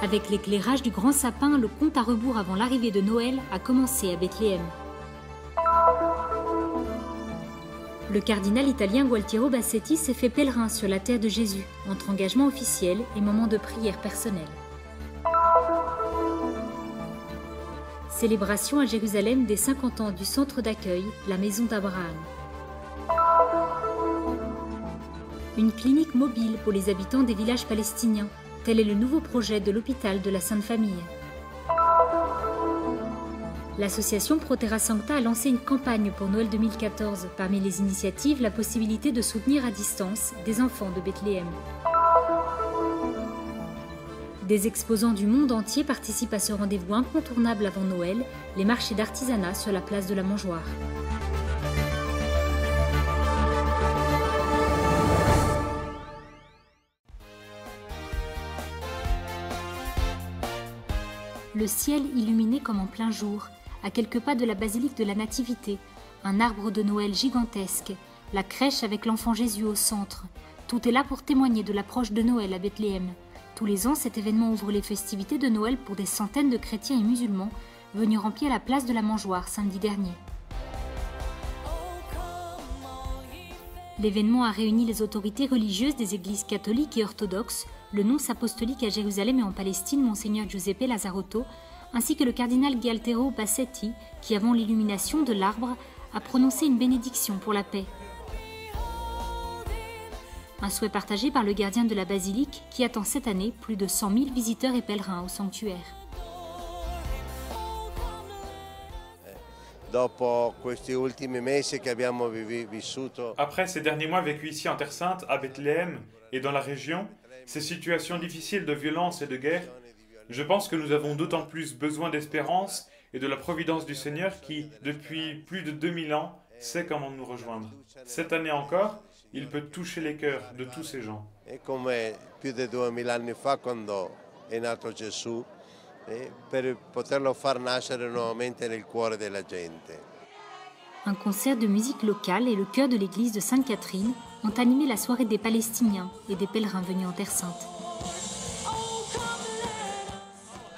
Avec l'éclairage du grand sapin, le compte à rebours avant l'arrivée de Noël a commencé à Bethléem. Le cardinal italien Gualtiero Bassetti s'est fait pèlerin sur la terre de Jésus, entre engagement officiel et moments de prière personnelle. Célébration à Jérusalem des 50 ans du centre d'accueil, la maison d'Abraham. Une clinique mobile pour les habitants des villages palestiniens. Tel est le nouveau projet de l'hôpital de la Sainte Famille. L'association Protera Sancta a lancé une campagne pour Noël 2014. Parmi les initiatives, la possibilité de soutenir à distance des enfants de Bethléem. Des exposants du monde entier participent à ce rendez-vous incontournable avant Noël, les marchés d'artisanat sur la place de la Mangeoire. Le ciel illuminé comme en plein jour, à quelques pas de la basilique de la Nativité, un arbre de Noël gigantesque, la crèche avec l'enfant Jésus au centre. Tout est là pour témoigner de l'approche de Noël à Bethléem. Tous les ans, cet événement ouvre les festivités de Noël pour des centaines de chrétiens et musulmans venus remplir la place de la Mangeoire samedi dernier. L'événement a réuni les autorités religieuses des églises catholiques et orthodoxes, le nonce apostolique à Jérusalem et en Palestine, Monseigneur Giuseppe Lazzarotto, ainsi que le cardinal Gualtiero Bassetti, qui, avant l'illumination de l'arbre, a prononcé une bénédiction pour la paix. Un souhait partagé par le gardien de la basilique, qui attend cette année plus de 100 000 visiteurs et pèlerins au sanctuaire. Après ces derniers mois vécus ici en Terre Sainte, à Bethléem et dans la région, ces situations difficiles de violence et de guerre, je pense que nous avons d'autant plus besoin d'espérance et de la providence du Seigneur qui, depuis plus de 2000 ans, sait comment nous rejoindre. Cette année encore, il peut toucher les cœurs de tous ces gens. Comme plus de 2000 anni fa, quando è nato Gesù, per poterlo far nascere nuovamente nel cuore della gente. Un concert de musique locale et le chœur de l'église de Sainte-Catherine ont animé la soirée des Palestiniens et des pèlerins venus en Terre Sainte.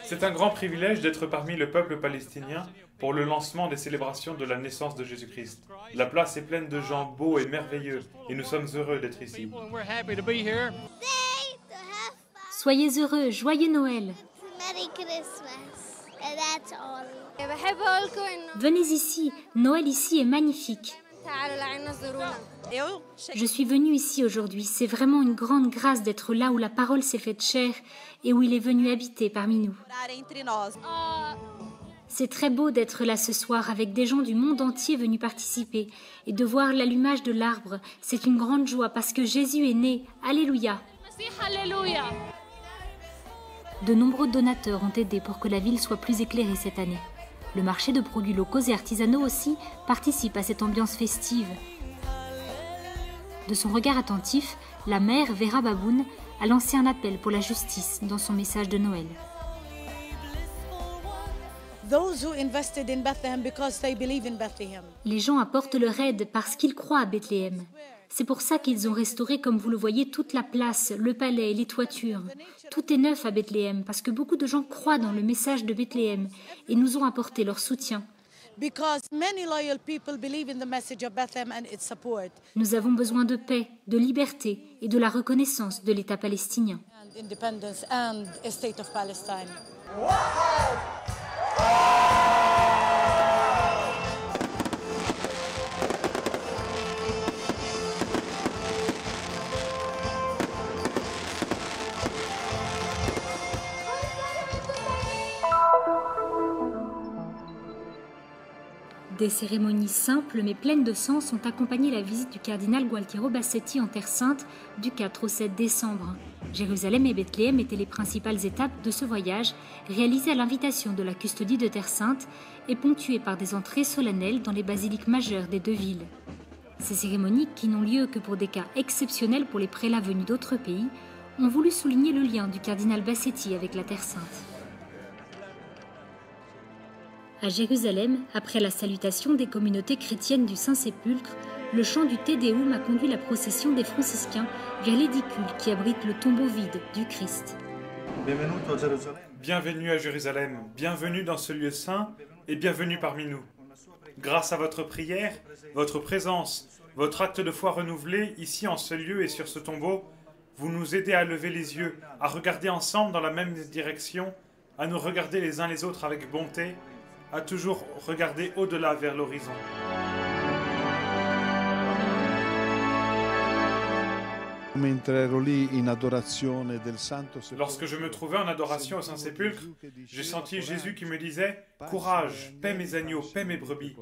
C'est un grand privilège d'être parmi le peuple palestinien pour le lancement des célébrations de la naissance de Jésus-Christ. La place est pleine de gens beaux et merveilleux et nous sommes heureux d'être ici. Soyez heureux, joyeux Noël! Venez ici, Noël ici est magnifique. Je suis venue ici aujourd'hui, c'est vraiment une grande grâce d'être là où la parole s'est faite chair et où il est venu habiter parmi nous. C'est très beau d'être là ce soir avec des gens du monde entier venus participer et de voir l'allumage de l'arbre. C'est une grande joie parce que Jésus est né. Alléluia! De nombreux donateurs ont aidé pour que la ville soit plus éclairée cette année. Le marché de produits locaux et artisanaux aussi participe à cette ambiance festive. De son regard attentif, la mère Vera Baboun a lancé un appel pour la justice dans son message de Noël. Les gens apportent leur aide parce qu'ils croient à Bethléem. C'est pour ça qu'ils ont restauré, comme vous le voyez, toute la place, le palais, les toitures. Tout est neuf à Bethléem parce que beaucoup de gens croient dans le message de Bethléem et nous ont apporté leur soutien. Nous avons besoin de paix, de liberté et de la reconnaissance de l'État palestinien. Des cérémonies simples mais pleines de sens ont accompagné la visite du cardinal Gualtiero Bassetti en Terre Sainte du 4 au 7 décembre. Jérusalem et Bethléem étaient les principales étapes de ce voyage, réalisé à l'invitation de la custodie de Terre Sainte et ponctué par des entrées solennelles dans les basiliques majeures des deux villes. Ces cérémonies, qui n'ont lieu que pour des cas exceptionnels pour les prélats venus d'autres pays, ont voulu souligner le lien du cardinal Bassetti avec la Terre Sainte. À Jérusalem, après la salutation des communautés chrétiennes du Saint-Sépulcre, le chant du Te Deum a conduit la procession des franciscains vers l'édicule qui abrite le tombeau vide du Christ. Bienvenue à Jérusalem, bienvenue dans ce lieu saint et bienvenue parmi nous. Grâce à votre prière, votre présence, votre acte de foi renouvelé ici en ce lieu et sur ce tombeau, vous nous aidez à lever les yeux, à regarder ensemble dans la même direction, à nous regarder les uns les autres avec bonté, à toujours regarder au-delà vers l'horizon. Lorsque je me trouvais en adoration au Saint-Sépulcre, j'ai senti Jésus qui me disait « Courage, paie mes agneaux, paie mes brebis ».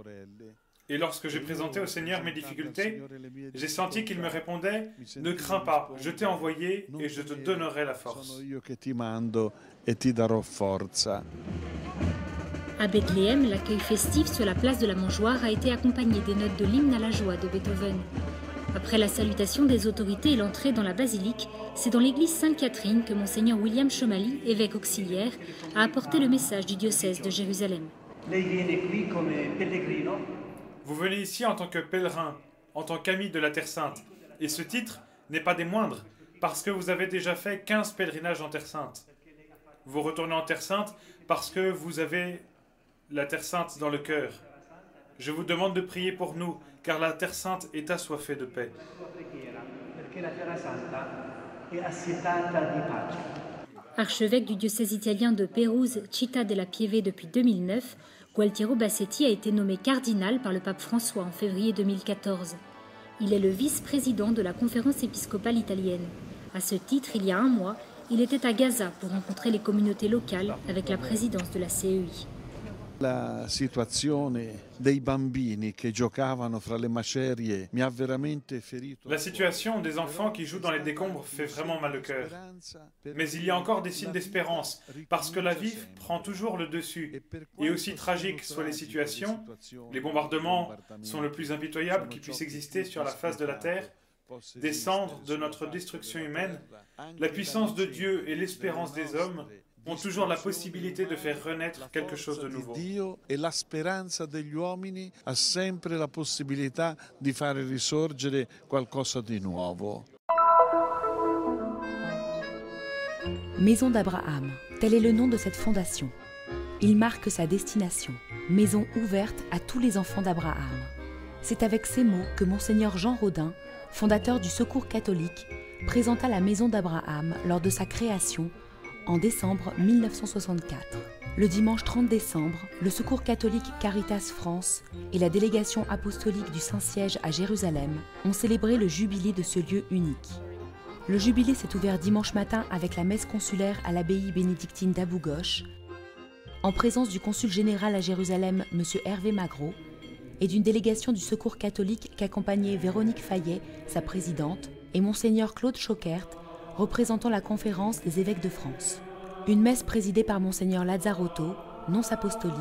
Et lorsque j'ai présenté au Seigneur mes difficultés, j'ai senti qu'il me répondait « Ne crains pas, je t'ai envoyé et je te donnerai la force ». À Bethléem, l'accueil festif sur la place de la Mangeoire a été accompagné des notes de l'hymne à la joie de Beethoven. Après la salutation des autorités et l'entrée dans la basilique, c'est dans l'église Sainte-Catherine que Monseigneur William Chomali, évêque auxiliaire, a apporté le message du diocèse de Jérusalem. Vous venez ici en tant que pèlerin, en tant qu'ami de la Terre Sainte. Et ce titre n'est pas des moindres, parce que vous avez déjà fait 15 pèlerinages en Terre Sainte. Vous retournez en Terre Sainte parce que vous avez la Terre Sainte dans le cœur. Je vous demande de prier pour nous, car la Terre Sainte est assoiffée de paix. Archevêque du diocèse italien de Pérouse, Città della Pieve depuis 2009, Gualtiero Bassetti a été nommé cardinal par le pape François en février 2014. Il est le vice-président de la conférence épiscopale italienne. À ce titre, il y a un mois, il était à Gaza pour rencontrer les communautés locales avec la présidence de la CEI. La situation des enfants qui jouent dans les décombres fait vraiment mal au cœur. Mais il y a encore des signes d'espérance, parce que la vie prend toujours le dessus. Et aussi tragiques soient les situations, les bombardements sont le plus impitoyable qui puisse exister sur la face de la terre, descendre de notre destruction humaine, la puissance de Dieu et l'espérance des hommes ont toujours la possibilité de faire renaître quelque chose de nouveau. Dio e la speranza degli uomini ha sempre la possibilità di fare risorgere qualcosa di nuovo. Maison d'Abraham, tel est le nom de cette fondation. Il marque sa destination, maison ouverte à tous les enfants d'Abraham. C'est avec ces mots que Monseigneur Jean Rodin, fondateur du Secours catholique, présenta la Maison d'Abraham lors de sa création en décembre 1964. Le dimanche 30 décembre, le Secours catholique Caritas France et la délégation apostolique du Saint-Siège à Jérusalem ont célébré le jubilé de ce lieu unique. Le jubilé s'est ouvert dimanche matin avec la messe consulaire à l'abbaye bénédictine d'Abou Ghosh, en présence du consul général à Jérusalem, M. Hervé Magro, et d'une délégation du Secours catholique qu'accompagnait Véronique Fayet, sa présidente, et Monseigneur Claude Choquert, représentant la conférence des évêques de France. Une messe présidée par Monseigneur Lazzarotto, nonce apostolique.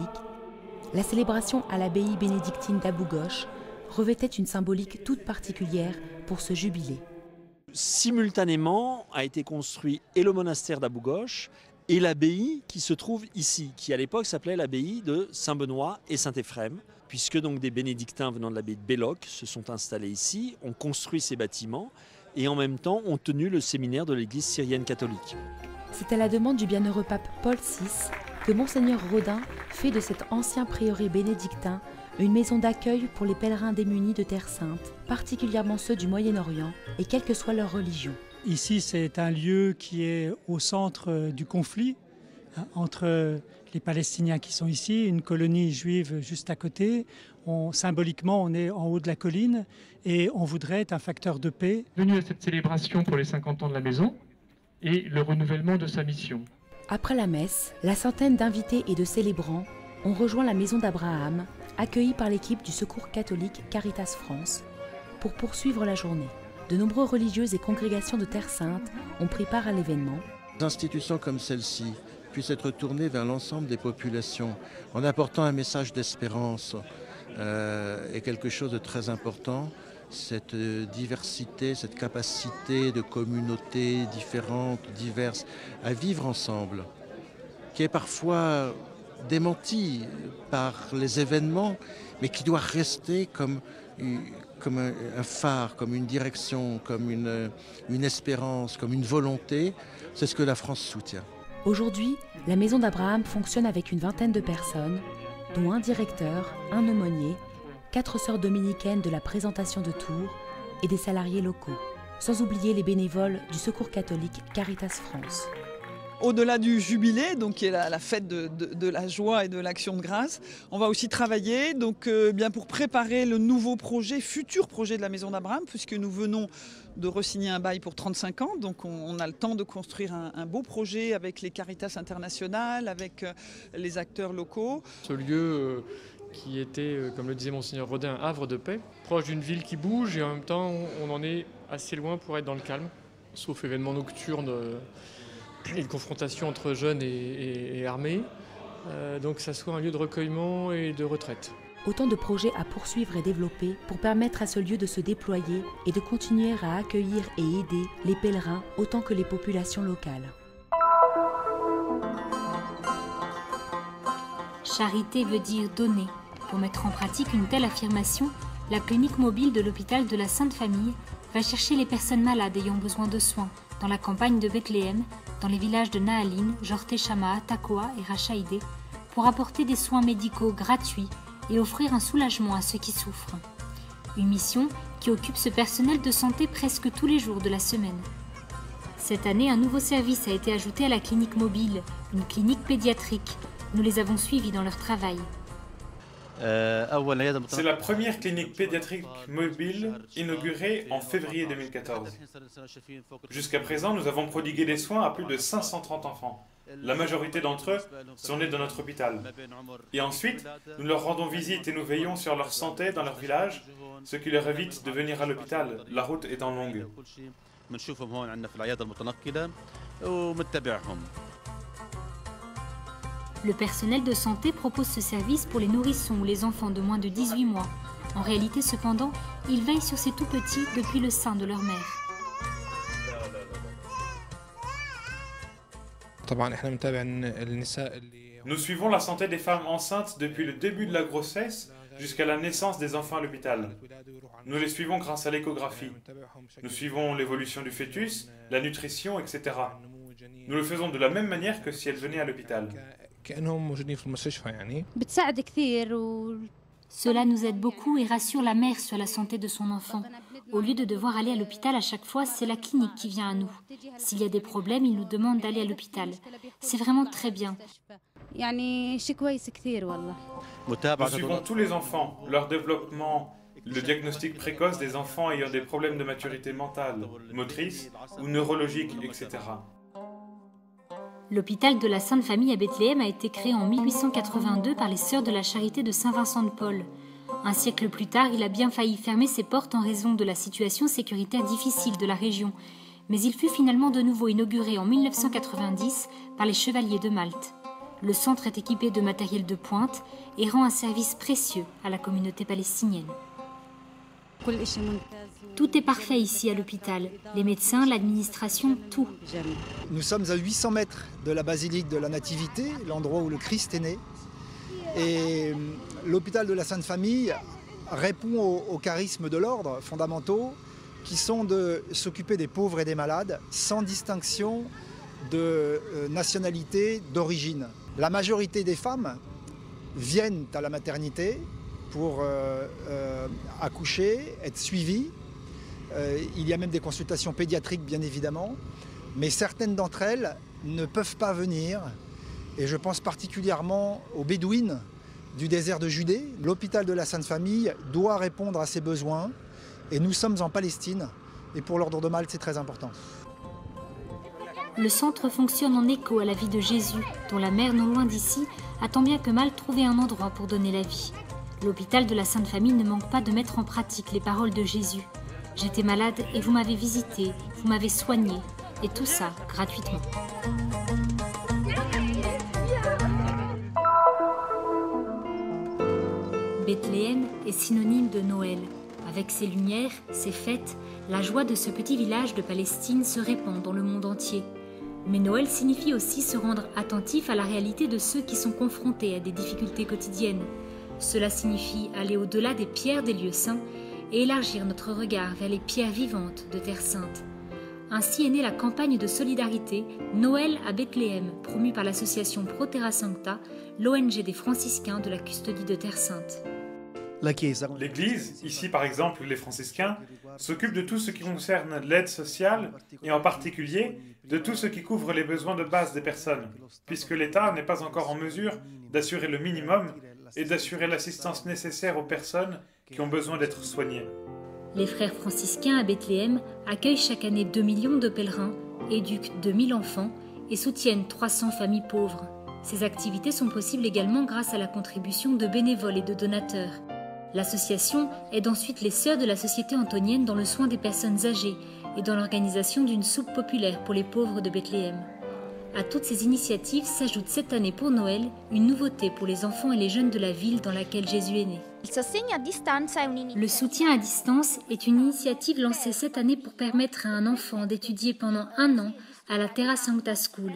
La célébration à l'abbaye bénédictine d'Abou Ghosh revêtait une symbolique toute particulière pour ce jubilé. Simultanément a été construit et le monastère d'Abou Ghosh et l'abbaye qui se trouve ici, qui à l'époque s'appelait l'abbaye de Saint-Benoît et Saint-Éphrem, puisque donc des bénédictins venant de l'abbaye de Belloc se sont installés ici, ont construit ces bâtiments et en même temps ont tenu le séminaire de l'église syrienne catholique. C'est à la demande du bienheureux pape Paul VI que Monseigneur Rodin fait de cet ancien prieuré bénédictin une maison d'accueil pour les pèlerins démunis de Terre Sainte, particulièrement ceux du Moyen-Orient et quelle que soit leur religion. Ici, c'est un lieu qui est au centre du conflit entre les Palestiniens qui sont ici, une colonie juive juste à côté. Symboliquement, on est en haut de la colline et on voudrait être un facteur de paix. Venu à cette célébration pour les 50 ans de la maison et le renouvellement de sa mission. Après la messe, la centaine d'invités et de célébrants ont rejoint la Maison d'Abraham, accueillis par l'équipe du Secours catholique Caritas France, pour poursuivre la journée. De nombreux religieuses et congrégations de Terre Sainte ont pris part à l'événement. Des institutions comme celle-ci puissent être tournées vers l'ensemble des populations en apportant un message d'espérance est quelque chose de très important. Cette diversité, cette capacité de communautés différentes, diverses, à vivre ensemble, qui est parfois démentie par les événements, mais qui doit rester comme un phare, comme une direction, comme une espérance, comme une volonté. C'est ce que la France soutient. Aujourd'hui, la maison d'Abraham fonctionne avec une vingtaine de personnes, dont un directeur, un aumônier, 4 sœurs dominicaines de la Présentation de Tours et des salariés locaux, sans oublier les bénévoles du Secours catholique Caritas France. Au-delà du jubilé, donc qui est la fête de la joie et de l'action de grâce, on va aussi travailler bien pour préparer le nouveau projet, futur projet de la Maison d'Abraham, puisque nous venons de re-signer un bail pour 35 ans. Donc on a le temps de construire un beau projet avec les Caritas internationales, avec les acteurs locaux. Ce lieu qui était, comme le disait Monseigneur Rodin, un havre de paix, proche d'une ville qui bouge et en même temps on en est assez loin pour être dans le calme, sauf événements nocturnes. Une confrontation entre jeunes et armés, donc que ça soit un lieu de recueillement et de retraite. Autant de projets à poursuivre et développer pour permettre à ce lieu de se déployer et de continuer à accueillir et aider les pèlerins autant que les populations locales. Charité veut dire donner. Pour mettre en pratique une telle affirmation, la clinique mobile de l'hôpital de la Sainte Famille va chercher les personnes malades ayant besoin de soins dans la campagne de Bethléem, dans les villages de Naaline, Jorté-Chamaa, Takoa et Rachaïdé, pour apporter des soins médicaux gratuits et offrir un soulagement à ceux qui souffrent. Une mission qui occupe ce personnel de santé presque tous les jours de la semaine. Cette année, un nouveau service a été ajouté à la clinique mobile, une clinique pédiatrique. Nous les avons suivis dans leur travail. C'est la première clinique pédiatrique mobile inaugurée en février 2014. Jusqu'à présent, nous avons prodigué des soins à plus de 530 enfants. La majorité d'entre eux sont nés dans notre hôpital. Et ensuite, nous leur rendons visite et nous veillons sur leur santé dans leur village, ce qui leur évite de venir à l'hôpital, la route étant longue. Le personnel de santé propose ce service pour les nourrissons ou les enfants de moins de 18 mois. En réalité, cependant, ils veillent sur ces tout-petits depuis le sein de leur mère. Nous suivons la santé des femmes enceintes depuis le début de la grossesse jusqu'à la naissance des enfants à l'hôpital. Nous les suivons grâce à l'échographie. Nous suivons l'évolution du fœtus, la nutrition, etc. Nous le faisons de la même manière que si elles venaient à l'hôpital. Cela nous aide beaucoup et rassure la mère sur la santé de son enfant. Au lieu de devoir aller à l'hôpital à chaque fois, c'est la clinique qui vient à nous. S'il y a des problèmes, ils nous demandent d'aller à l'hôpital. C'est vraiment très bien. Nous suivons tous les enfants, leur développement, le diagnostic précoce des enfants ayant des problèmes de maturité mentale, motrice ou neurologique, etc. L'hôpital de la Sainte Famille à Bethléem a été créé en 1882 par les Sœurs de la Charité de Saint-Vincent de Paul. Un siècle plus tard, il a bien failli fermer ses portes en raison de la situation sécuritaire difficile de la région, mais il fut finalement de nouveau inauguré en 1990 par les Chevaliers de Malte. Le centre est équipé de matériel de pointe et rend un service précieux à la communauté palestinienne. Tout est parfait ici à l'hôpital. Les médecins, l'administration, tout. Nous sommes à 800 mètres de la basilique de la Nativité, l'endroit où le Christ est né. Et l'hôpital de la Sainte Famille répond aux charismes de l'ordre fondamentaux qui sont de s'occuper des pauvres et des malades sans distinction de nationalité, d'origine. La majorité des femmes viennent à la maternité pour accoucher, être suivies. Il y a même des consultations pédiatriques, bien évidemment, mais certaines d'entre elles ne peuvent pas venir. Et je pense particulièrement aux Bédouines du désert de Judée. L'hôpital de la Sainte Famille doit répondre à ces besoins. Et nous sommes en Palestine. Et pour l'ordre de Malte, c'est très important. Le centre fonctionne en écho à la vie de Jésus, dont la mère non loin d'ici a tant bien que mal trouvé un endroit pour donner la vie. L'hôpital de la Sainte Famille ne manque pas de mettre en pratique les paroles de Jésus. J'étais malade et vous m'avez visité, vous m'avez soigné, et tout ça gratuitement. Bethléem est synonyme de Noël. Avec ses lumières, ses fêtes, la joie de ce petit village de Palestine se répand dans le monde entier. Mais Noël signifie aussi se rendre attentif à la réalité de ceux qui sont confrontés à des difficultés quotidiennes. Cela signifie aller au-delà des pierres des lieux saints et élargir notre regard vers les pierres vivantes de Terre Sainte. Ainsi est née la campagne de solidarité Noël à Bethléem, promue par l'association Pro Terra Sancta, l'ONG des franciscains de la custodie de Terre Sainte. L'Église, ici par exemple les franciscains, s'occupe de tout ce qui concerne l'aide sociale et en particulier de tout ce qui couvre les besoins de base des personnes, puisque l'État n'est pas encore en mesure d'assurer le minimum et d'assurer l'assistance nécessaire aux personnes qui ont besoin d'être soignées. Les frères franciscains à Bethléem accueillent chaque année 2 millions de pèlerins, éduquent 2000 enfants et soutiennent 300 familles pauvres. Ces activités sont possibles également grâce à la contribution de bénévoles et de donateurs. L'association aide ensuite les sœurs de la Société antonienne dans le soin des personnes âgées et dans l'organisation d'une soupe populaire pour les pauvres de Bethléem. À toutes ces initiatives s'ajoute cette année pour Noël une nouveauté pour les enfants et les jeunes de la ville dans laquelle Jésus est né. Le soutien à distance est une initiative lancée cette année pour permettre à un enfant d'étudier pendant 1 an à la Terra Sancta School.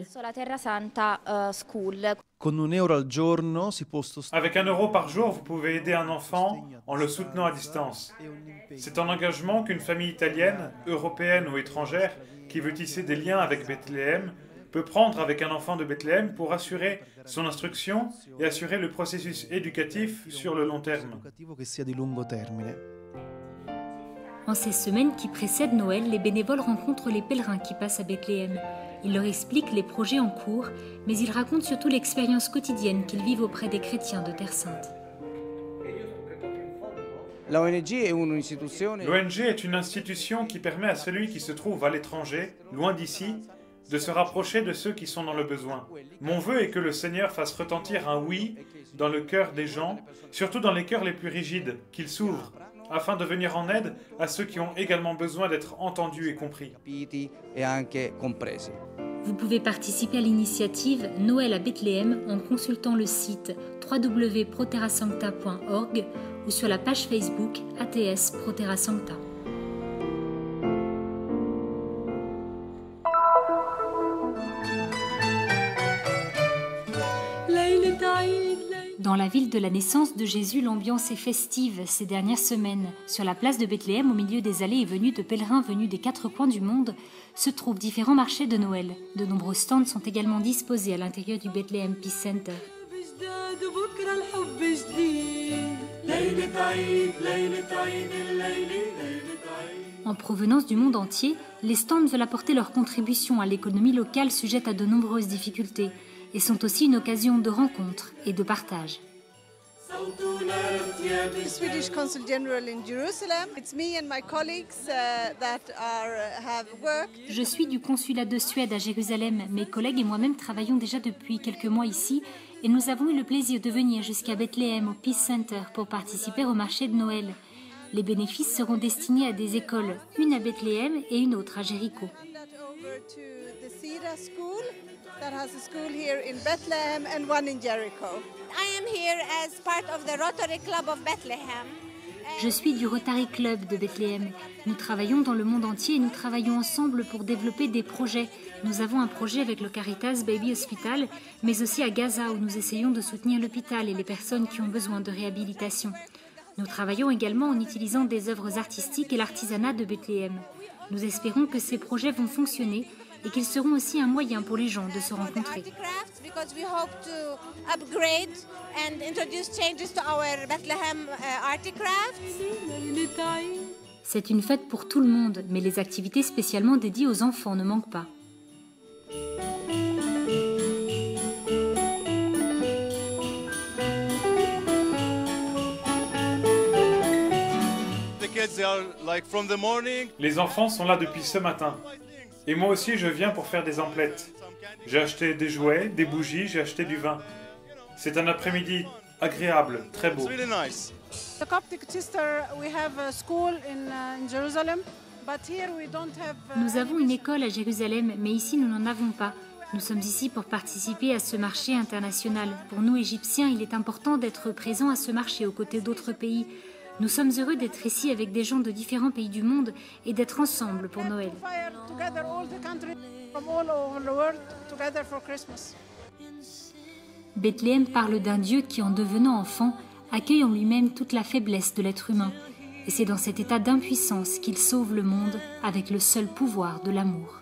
Avec €1 par jour, vous pouvez aider un enfant en le soutenant à distance. C'est un engagement qu'une famille italienne, européenne ou étrangère qui veut tisser des liens avec Bethléem peut prendre avec un enfant de Bethléem pour assurer son instruction et assurer le processus éducatif sur le long terme. En ces semaines qui précèdent Noël, les bénévoles rencontrent les pèlerins qui passent à Bethléem. Ils leur expliquent les projets en cours, mais ils racontent surtout l'expérience quotidienne qu'ils vivent auprès des chrétiens de Terre Sainte. L'ONG est une institution qui permet à celui qui se trouve à l'étranger, loin d'ici, de se rapprocher de ceux qui sont dans le besoin. Mon vœu est que le Seigneur fasse retentir un oui dans le cœur des gens, surtout dans les cœurs les plus rigides, qu'il s'ouvre, afin de venir en aide à ceux qui ont également besoin d'être entendus et compris. Vous pouvez participer à l'initiative Noël à Bethléem en consultant le site www.proterrasancta.org ou sur la page Facebook ATS Pro Terra Sancta. Dans la ville de la naissance de Jésus, l'ambiance est festive ces dernières semaines. Sur la place de Bethléem, au milieu des allées et venues de pèlerins venus des 4 coins du monde, se trouvent différents marchés de Noël. De nombreux stands sont également disposés à l'intérieur du Bethlehem Peace Center. En provenance du monde entier, les stands veulent apporter leur contribution à l'économie locale sujette à de nombreuses difficultés et sont aussi une occasion de rencontre et de partage. Swedish Consul General in Jerusalem. It's me and my colleagues have worked. Je suis du consulat de Suède à Jérusalem. Mes collègues et moi-même travaillons déjà depuis quelques mois ici et nous avons eu le plaisir de venir jusqu'à Bethléem au Peace Center pour participer au marché de Noël. Les bénéfices seront destinés à des écoles, une à Bethléem et une autre à Jéricho. That has a school here in Bethlehem and one in Jericho. I am here as part of the Rotary Club of Bethlehem. Je suis du Rotary Club de Bethléem. Nous travaillons dans le monde entier et nous travaillons ensemble pour développer des projets. Nous avons un projet avec le Caritas Baby Hospital, mais aussi à Gaza où nous essayons de soutenir l'hôpital et les personnes qui ont besoin de réhabilitation. Nous travaillons également en utilisant des œuvres artistiques et l'artisanat de Bethléem. Nous espérons que ces projets vont fonctionner et qu'ils seront aussi un moyen pour les gens de se rencontrer. C'est une fête pour tout le monde, mais les activités spécialement dédiées aux enfants ne manquent pas. Les enfants sont là depuis ce matin. Et moi aussi, je viens pour faire des emplettes. J'ai acheté des jouets, des bougies, j'ai acheté du vin. C'est un après-midi agréable, très beau. Nous avons une école à Jérusalem, mais ici nous n'en avons pas. Nous sommes ici pour participer à ce marché international. Pour nous, Égyptiens, il est important d'être présents à ce marché aux côtés d'autres pays. Nous sommes heureux d'être ici avec des gens de différents pays du monde et d'être ensemble pour Noël. Bethléem parle d'un Dieu qui, en devenant enfant, accueille en lui-même toute la faiblesse de l'être humain. Et c'est dans cet état d'impuissance qu'il sauve le monde avec le seul pouvoir de l'amour.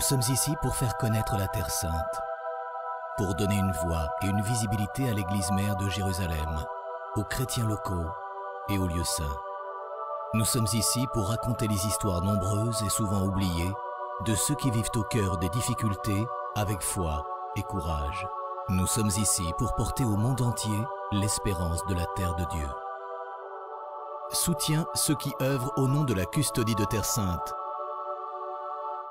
Nous sommes ici pour faire connaître la Terre Sainte, pour donner une voix et une visibilité à l'Église mère de Jérusalem, aux chrétiens locaux et aux lieux saints. Nous sommes ici pour raconter les histoires nombreuses et souvent oubliées de ceux qui vivent au cœur des difficultés avec foi et courage. Nous sommes ici pour porter au monde entier l'espérance de la terre de Dieu. Soutiens ceux qui œuvrent au nom de la custodie de Terre Sainte